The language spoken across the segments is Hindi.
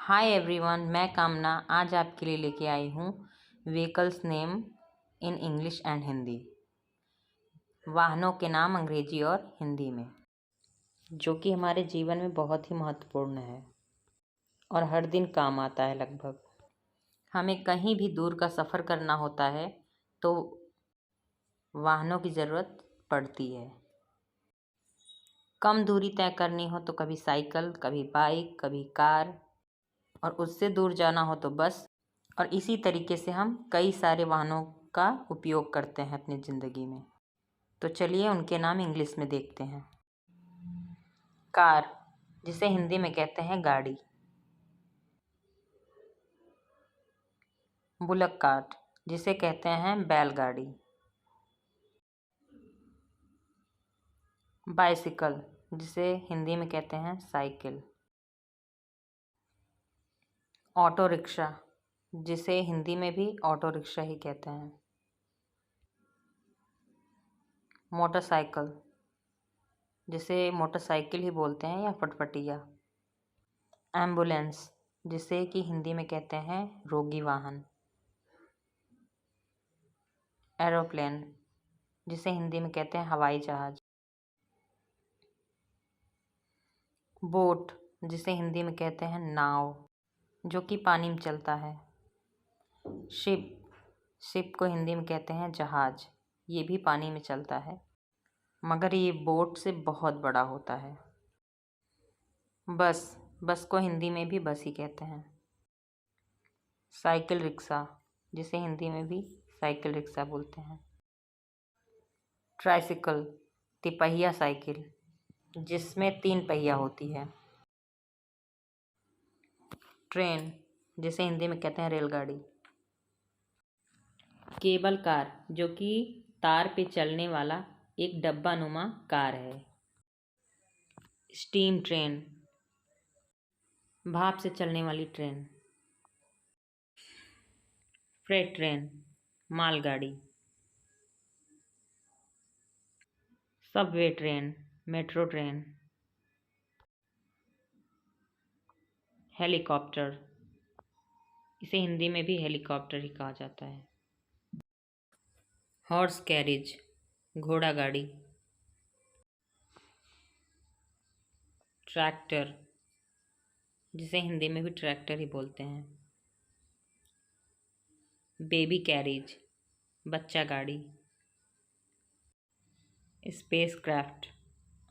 हाय एवरीवन, मैं कामना आज आपके लिए लेके आई हूँ vehicles name in English and Hindi. वाहनों के नाम अंग्रेजी और हिंदी में, जो कि हमारे जीवन में बहुत ही महत्वपूर्ण है और हर दिन काम आता है। लगभग हमें कहीं भी दूर का सफ़र करना होता है तो वाहनों की ज़रूरत पड़ती है। कम दूरी तय करनी हो तो कभी साइकिल, कभी बाइक, कभी कार, और उससे दूर जाना हो तो बस। और इसी तरीके से हम कई सारे वाहनों का उपयोग करते हैं अपनी ज़िंदगी में। तो चलिए उनके नाम इंग्लिश में देखते हैं। कार, जिसे हिंदी में कहते हैं गाड़ी। बुलक कार्ट, जिसे कहते हैं बैलगाड़ी। बाइसिकल, जिसे हिंदी में कहते हैं साइकिल। ऑटो रिक्शा, जिसे हिंदी में भी ऑटो रिक्शा ही कहते हैं। मोटरसाइकिल, जिसे मोटरसाइकिल ही बोलते हैं या फटफटिया। एम्बुलेंस, जिसे कि हिंदी में कहते हैं रोगी वाहन। एरोप्लेन, जिसे हिंदी में कहते हैं हवाई जहाज। बोट, जिसे हिंदी में कहते हैं नाव, जो कि पानी में चलता है। शिप को हिंदी में कहते हैं जहाज, ये भी पानी में चलता है, मगर ये बोट से बहुत बड़ा होता है। बस को हिंदी में भी बस ही कहते हैं। साइकिल रिक्शा, जिसे हिंदी में भी साइकिल रिक्शा बोलते हैं। ट्राइसिकल, तिपहिया साइकिल, जिसमें 3 पहिया होती है। ट्रेन, जिसे हिंदी में कहते हैं रेलगाड़ी। केबल कार, जो कि तार पे चलने वाला एक डब्बा नुमा कार है। स्टीम ट्रेन, भाप से चलने वाली ट्रेन। फ्रेट ट्रेन, मालगाड़ी। Subway train, metro train. Helicopter, इसे हिंदी में भी हेलीकॉप्टर ही कहा जाता है। हॉर्स कैरिज, घोड़ा गाड़ी। ट्रैक्टर, जिसे हिंदी में भी ट्रैक्टर ही बोलते हैं। बेबी कैरिज, बच्चा गाड़ी। स्पेस क्राफ्ट,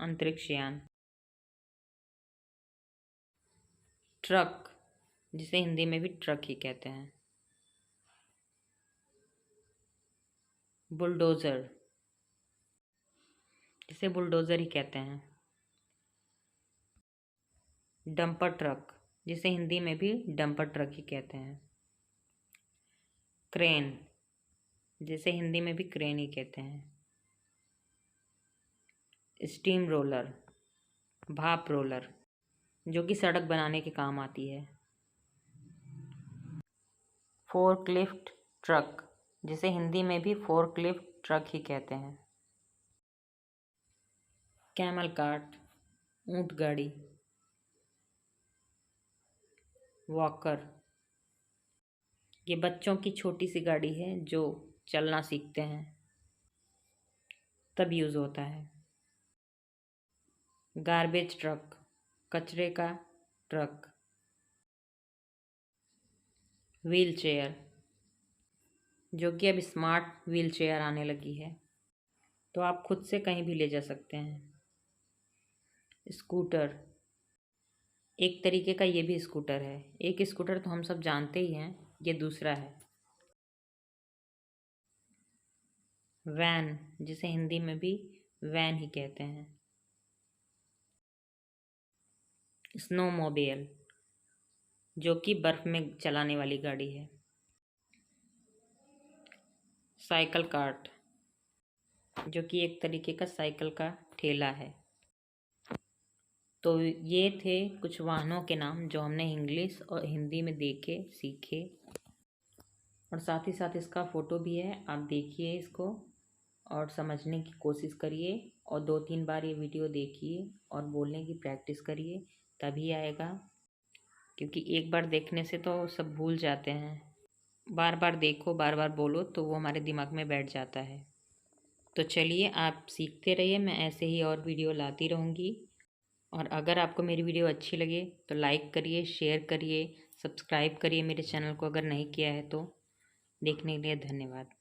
अंतरिक्ष यान। ट्रक, जिसे हिंदी में भी ट्रक ही कहते हैं। बुलडोज़र, जिसे बुलडोज़र ही कहते हैं। डंपर ट्रक, जिसे हिंदी में भी डंपर ट्रक ही कहते हैं। क्रेन, जिसे हिंदी में भी क्रेन ही कहते हैं। स्टीम रोलर, भाप रोलर, जो कि सड़क बनाने के काम आती है। फोर्कलिफ्ट ट्रक, जिसे हिंदी में भी फोर्कलिफ्ट ट्रक ही कहते हैं। कैमल कार्ट, ऊंट गाड़ी। वॉकर, ये बच्चों की छोटी सी गाड़ी है जो चलना सीखते हैं तब यूज़ होता है। गार्बेज ट्रक, कचरे का ट्रक। व्हील चेयर, जो कि अब स्मार्ट व्हील चेयर आने लगी है, तो आप खुद से कहीं भी ले जा सकते हैं। स्कूटर, एक तरीके का ये भी स्कूटर है। एक स्कूटर तो हम सब जानते ही हैं, ये दूसरा है। वैन, जिसे हिंदी में भी वैन ही कहते हैं। स्नोमोबाइल, जो कि बर्फ़ में चलाने वाली गाड़ी है। साइकिल कार्ट, जो कि एक तरीके का साइकिल का ठेला है। तो ये थे कुछ वाहनों के नाम जो हमने इंग्लिश और हिंदी में देखे, सीखे, और साथ ही साथ इसका फ़ोटो भी है। आप देखिए इसको और समझने की कोशिश करिए, और 2-3 बार ये वीडियो देखिए और बोलने की प्रैक्टिस करिए, तभी आएगा। क्योंकि एक बार देखने से तो सब भूल जाते हैं। बार बार देखो, बार बार बोलो तो वो हमारे दिमाग में बैठ जाता है। तो चलिए, आप सीखते रहिए, मैं ऐसे ही और वीडियो लाती रहूँगी। और अगर आपको मेरी वीडियो अच्छी लगे तो लाइक करिए, शेयर करिए, सब्सक्राइब करिए मेरे चैनल को अगर नहीं किया है तो। देखने के लिए धन्यवाद।